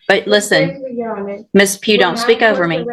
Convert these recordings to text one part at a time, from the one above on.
But listen, Miss Pugh, don't speak over me.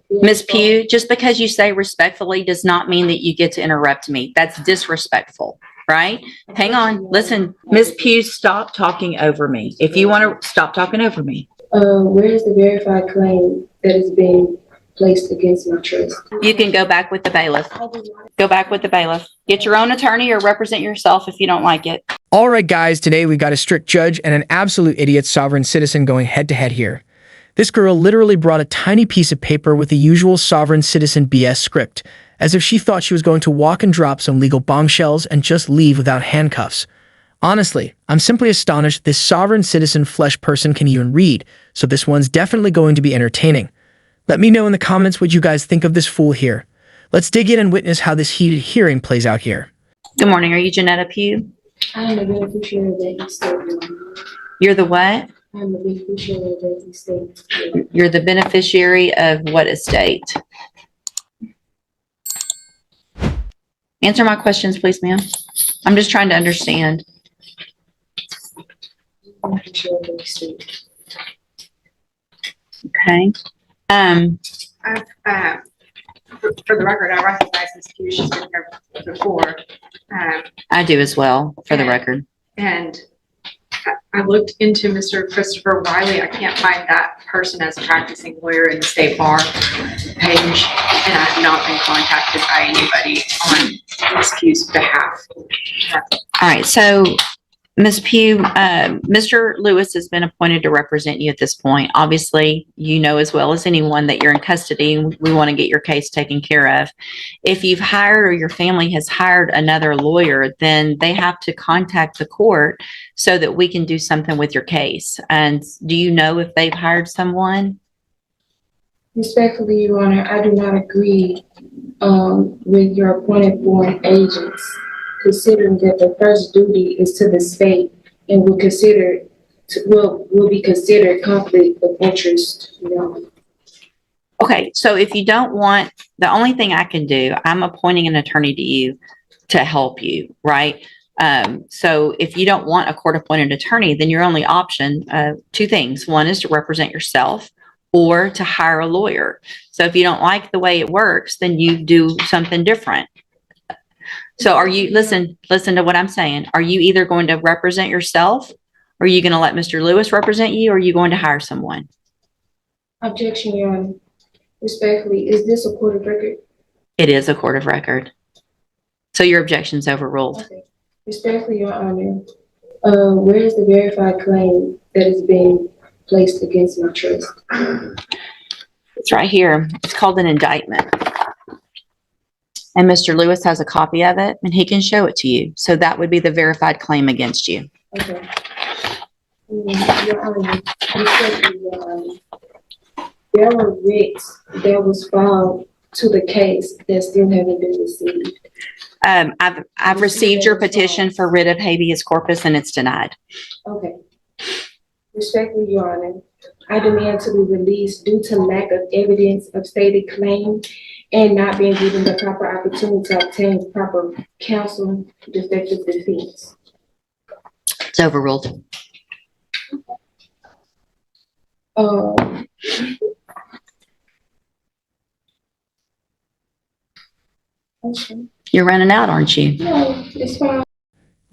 Miss Pugh, just because you say respectfully does not mean that you get to interrupt me. That's disrespectful, right? Hang on. Listen, Miss Pugh, stop talking over me. If you want to stop talking over me. Where is the verified claim that is being placed against my trust? You can go back with the bailiff. Go back with the bailiff. Get your own attorney or represent yourself if you don't like it. All right, guys, today we've got a strict judge and an absolute idiot sovereign citizen going head-to-head here. This girl literally brought a tiny piece of paper with the usual sovereign citizen BS script, as if she thought she was going to walk and drop some legal bombshells and just leave without handcuffs. Honestly, I'm simply astonished this sovereign citizen flesh person can even read, so this one's definitely going to be entertaining. Let me know in the comments what you guys think of this fool here. Let's dig in and witness how this heated hearing plays out here. Good morning. Are you Janetta Pugh? I am the beneficiary of that estate. You're the what? I'm the beneficiary of that estate. You're the beneficiary of what estate? Answer my questions, please, ma'am. I'm just trying to understand. Beneficiary of that estate. Okay. For the record, I recognize Ms. Pugh. She's been here before. I do as well, for the record. And I looked into Mr. Christopher Wiley. I can't find that person as a practicing lawyer in the state bar page, and I have not been contacted by anybody on Ms. Pugh's behalf. All right, so Ms. Pugh, Mr. Lewis has been appointed to represent you at this point. Obviously, you know as well as anyone that you're in custody and we want to get your case taken care of. If you've hired or your family has hired another lawyer, then they have to contact the court so that we can do something with your case. And do you know if they've hired someone? Respectfully, Your Honor, I do not agree with your appointed foreign agents, considering that the first duty is to the state and will be considered conflict of interest. You know? Okay, so if you don't want, the only thing I can do, I'm appointing an attorney to you to help you, right? So if you don't want a court-appointed attorney, then your only option, two things. One is to represent yourself or to hire a lawyer. So if you don't like the way it works, then you do something different. So are you, listen to what I'm saying. Are you either going to represent yourself, or are you going to let Mr. Lewis represent you, or are you going to hire someone? Objection, Your Honor. Respectfully, is this a court of record? It is a court of record. So your objection's overruled. Okay. Respectfully, Your Honor, where is the verified claim that is being placed against my trust? It's right here. It's called an indictment. And Mr. Lewis has a copy of it, and he can show it to you. So that would be the verified claim against you. Okay. Your Honor, respectfully, Your Honor, there were writs that was filed to the case that still haven't been received. I've received your petition for writ of habeas corpus, and it's denied. Okay. Respectfully, Your Honor, I demand to be released due to lack of evidence of stated claim and not being given the proper opportunity to obtain proper counsel to effective defense. It's overruled. Okay. You're running out, aren't you? No, it's fine.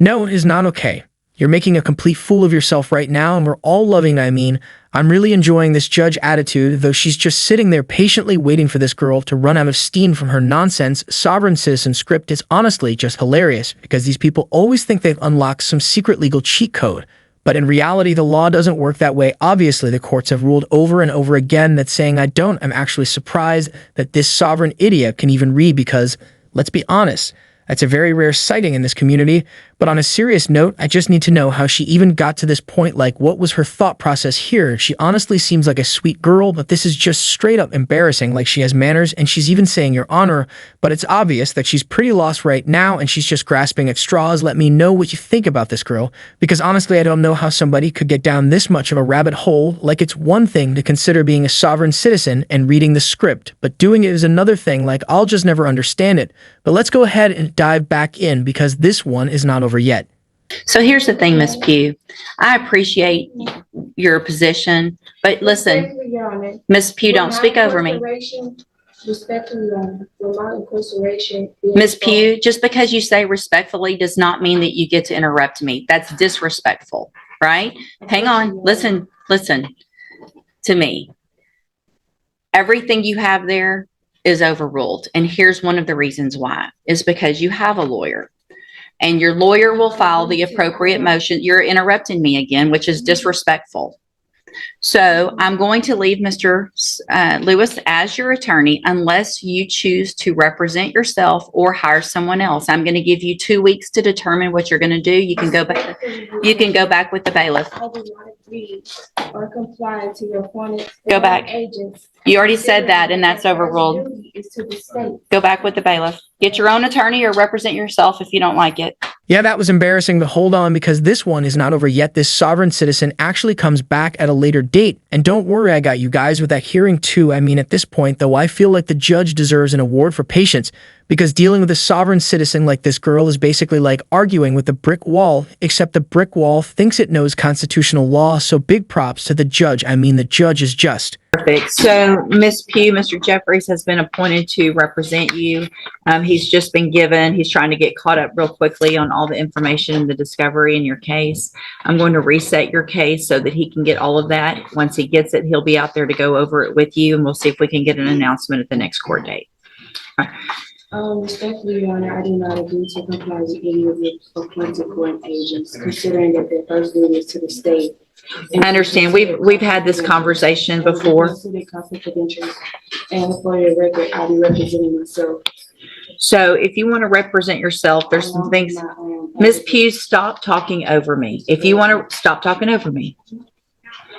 No, it is not okay. You're making a complete fool of yourself right now, and we're all loving, I'm really enjoying this judge attitude, though she's just sitting there patiently waiting for this girl to run out of steam from her nonsense. Sovereign citizen script is honestly just hilarious, because these people always think they've unlocked some secret legal cheat code. But in reality, the law doesn't work that way. Obviously, the courts have ruled over and over again that saying I don't. I'm actually surprised that this sovereign idiot can even read, because, let's be honest, that's a very rare sighting in this community. But on a serious note, I just need to know how she even got to this point. Like, what was her thought process here? She honestly seems like a sweet girl, but this is just straight up embarrassing. Like, she has manners, and she's even saying Your Honor, but it's obvious that she's pretty lost right now, and she's just grasping at straws. Let me know what you think about this girl, because honestly, I don't know how somebody could get down this much of a rabbit hole. Like, it's one thing to consider being a sovereign citizen and reading the script, but doing it is another thing. Like, I'll just never understand it. But let's go ahead and dive back in, because this one is not over yet. So here's the thing, Miss Pugh. I appreciate your position, but listen, Respectfully, Your Honor, Miss Pugh, don't with my speak over me. incarceration, respectfully, Your Honor, with my incarceration. Miss Pugh, just because you say respectfully does not mean that you get to interrupt me. That's disrespectful, right? Hang on. Listen to me. Everything you have there is overruled. And here's one of the reasons why, is because you have a lawyer. And your lawyer will file the appropriate motion. You're interrupting me again, which is disrespectful. So I'm going to leave Mr. Lewis as your attorney unless you choose to represent yourself or hire someone else. I'm going to give you 2 weeks to determine what you're going to do. You can go back. You can go back with the bailiff. I do not agree or comply to your appointed. Go back. Agents. You already said that, and that's overruled. Duty is to the state. Go back with the bailiff. Get your own attorney or represent yourself if you don't like it. Yeah, that was embarrassing, but hold on, because this one is not over yet. This sovereign citizen actually comes back at a later date. And don't worry, I got you guys with that hearing too. I mean, at this point, though, I feel like the judge deserves an award for patience, because dealing with a sovereign citizen like this girl is basically like arguing with a brick wall, except the brick wall thinks it knows constitutional law, so big props to the judge. I mean, the judge is just. Perfect. So, Ms. Pugh, Mr. Jeffries has been appointed to represent you. He's just been given, he's trying to get caught up real quickly on all the information and the discovery in your case. I'm going to reset your case so that he can get all of that. Once he gets it, he'll be out there to go over it with you, and we'll see if we can get an announcement at the next court date. Respectfully, Your Honor, I do not agree to comply with any of the appointed court agents, considering that their first duty is to the state. I understand. We've had this conversation before. And for your record, I'll be representing myself. So if you want to represent yourself, there's some things. Ms. Pugh, stop talking over me. If you want to stop talking over me.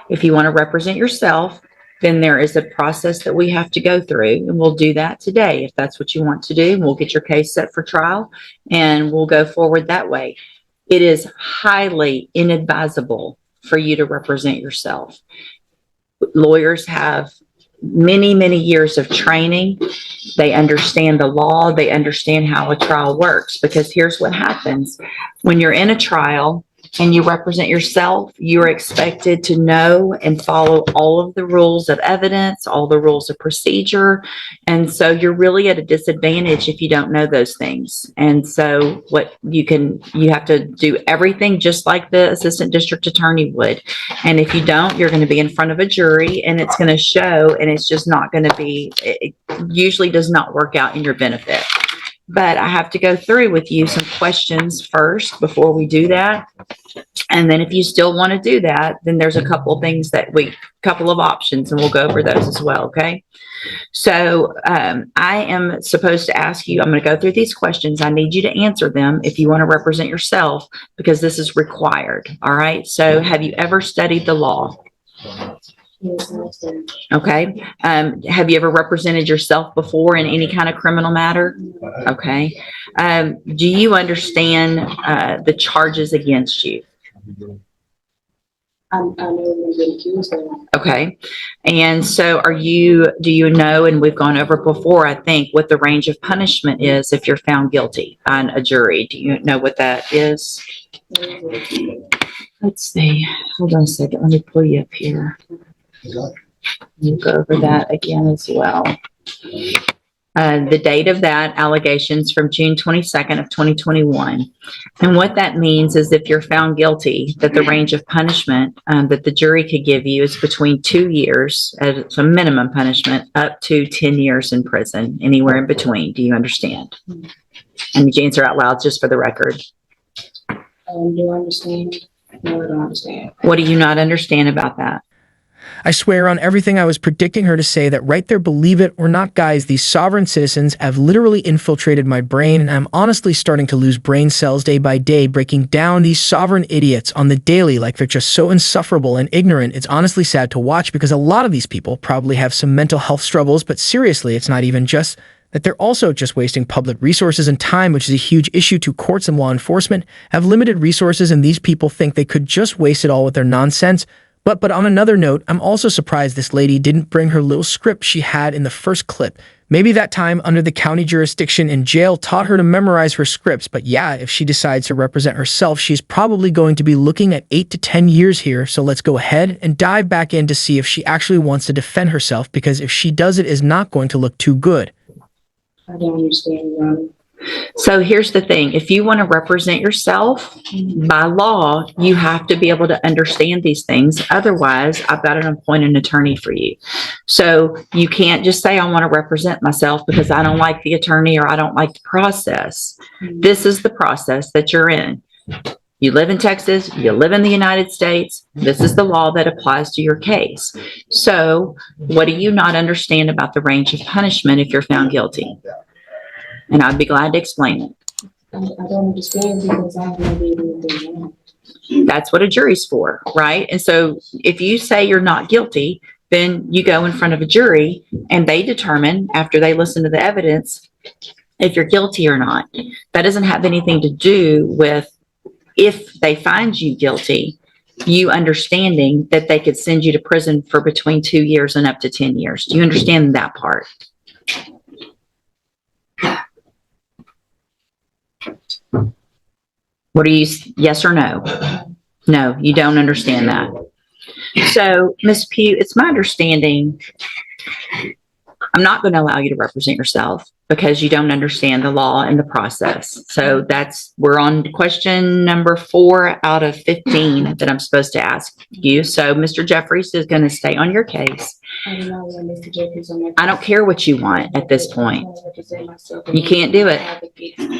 If you want to represent yourself, then there is a process that we have to go through, and we'll do that today if that's what you want to do. We'll get your case set for trial and we'll go forward that way. It is highly inadvisable for you to represent yourself. Lawyers have many, many years of training. They understand the law. They understand how a trial works, because here's what happens. When you're in a trial and you represent yourself, you're expected to know and follow all of the rules of evidence, all the rules of procedure. And so you're really at a disadvantage if you don't know those things. And so you have to do everything just like the assistant district attorney would. And if you don't, you're going to be in front of a jury and it's going to show, and it's just not going to be, it usually does not work out in your benefit. But I have to go through with you some questions first before we do that. And then if you still want to do that, then there's a couple of things couple of options, and we'll go over those as well. Okay. So I am supposed to ask you, I'm going to go through these questions. I need you to answer them if you want to represent yourself, because this is required. All right. So have you ever studied the law? Okay. Have you ever represented yourself before in any kind of criminal matter? Okay. Do you understand the charges against you? I know been accused of. Okay. And so do you know, and we've gone over before, I think, what the range of punishment is if you're found guilty on a jury? Do you know what that is? Let's see. Hold on a second. Let me pull you up here. We'll go over that again as well. The date of that allegations from June 22nd of 2021. And what that means is if you're found guilty, that the range of punishment that the jury could give you is between 2 years as a minimum punishment up to 10 years in prison, anywhere in between. Do you understand? And you answer out loud just for the record. Do I understand? No, I don't understand. What do you not understand about that? I swear on everything I was predicting her to say that right there. Believe it or not, guys, these sovereign citizens have literally infiltrated my brain, and I'm honestly starting to lose brain cells day by day, breaking down these sovereign idiots on the daily like they're just so insufferable and ignorant. It's honestly sad to watch, because a lot of these people probably have some mental health struggles, but seriously, it's not even just that. They're also just wasting public resources and time, which is a huge issue to courts and law enforcement. Have limited resources, and these people think they could just waste it all with their nonsense. But on another note, I'm also surprised this lady didn't bring her little script she had in the first clip, Maybe that time under the county jurisdiction in jail taught her to memorize her scripts, but yeah, if she decides to represent herself, she's probably going to be looking at 8 to 10 years here, so let's go ahead and dive back in to see if she actually wants to defend herself, because if she does, it is not going to look too good. I don't understand, Your Honor. So here's the thing. If you want to represent yourself, by law, you have to be able to understand these things. Otherwise, I've got to appoint an attorney for you. So you can't just say, I want to represent myself because I don't like the attorney or I don't like the process. This is the process that you're in. You live in Texas, you live in the United States. This is the law that applies to your case. So what do you not understand about the range of punishment if you're found guilty? And I'd be glad to explain it. I don't understand because I haven't did anything wrong. That's what a jury's for, right? And so if you say you're not guilty, then you go in front of a jury and they determine after they listen to the evidence if you're guilty or not. That doesn't have anything to do with if they find you guilty, you understanding that they could send you to prison for between 2 years and up to 10 years. Do you understand that part? What are you, yes or no? No, you don't understand that. So, Ms. Pugh, it's my understanding, I'm not going to allow you to represent yourself because you don't understand the law and the process. So we're on question number 4 out of 15 that I'm supposed to ask you. So Mr. Jeffries is going to stay on your case. I don't know when Mr. Jeffries on my. I don't care what you want at this point. You can't do it.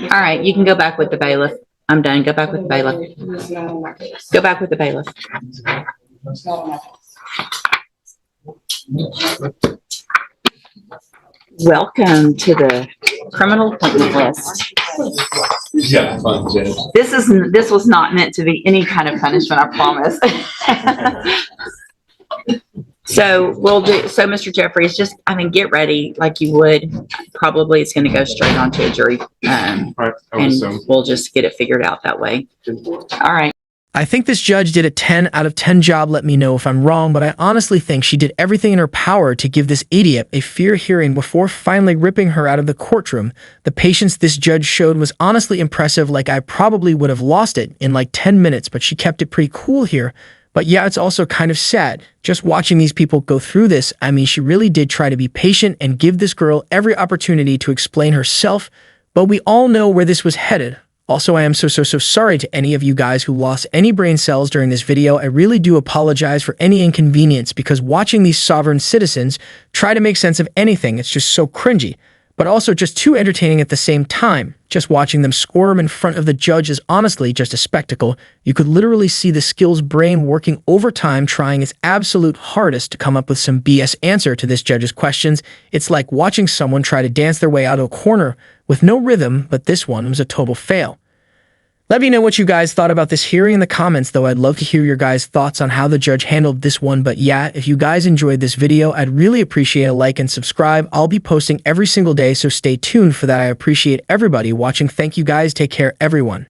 All right, you can go back with the bailiff. I'm done. Go back with the bailiff. It's not on my case. Go back with the bailiff. It's not on my case. Welcome to the criminal appointment list. Yeah, fun, Judge. This was not meant to be any kind of punishment, I promise. So Mr. Jeffries, get ready like you would. Probably it's going to go straight onto a jury. Right, I would And assume. we'll just get it figured out that way. All right. I think this judge did a 10 out of 10 job. Let me know if I'm wrong, but I honestly think she did everything in her power to give this idiot a fair hearing before finally ripping her out of the courtroom. The patience this judge showed was honestly impressive. Like, I probably would have lost it in like 10 minutes, but she kept it pretty cool here. But yeah, it's also kind of sad just watching these people go through this. I mean, she really did try to be patient and give this girl every opportunity to explain herself, but we all know where this was headed. Also, I am so sorry to any of you guys who lost any brain cells during this video. I really do apologize for any inconvenience, because watching these sovereign citizens try to make sense of anything, it's just so cringy, but also just too entertaining at the same time. Just watching them squirm in front of the judge is honestly just a spectacle. You could literally see the skills brain working overtime, trying its absolute hardest to come up with some BS answer to this judge's questions. It's like watching someone try to dance their way out of a corner with no rhythm, but this one was a total fail. Let me know what you guys thought about this hearing in the comments, though. I'd love to hear your guys' thoughts on how the judge handled this one. But yeah, if you guys enjoyed this video, I'd really appreciate a like and subscribe. I'll be posting every single day, so stay tuned for that. I appreciate everybody watching. Thank you guys. Take care, everyone.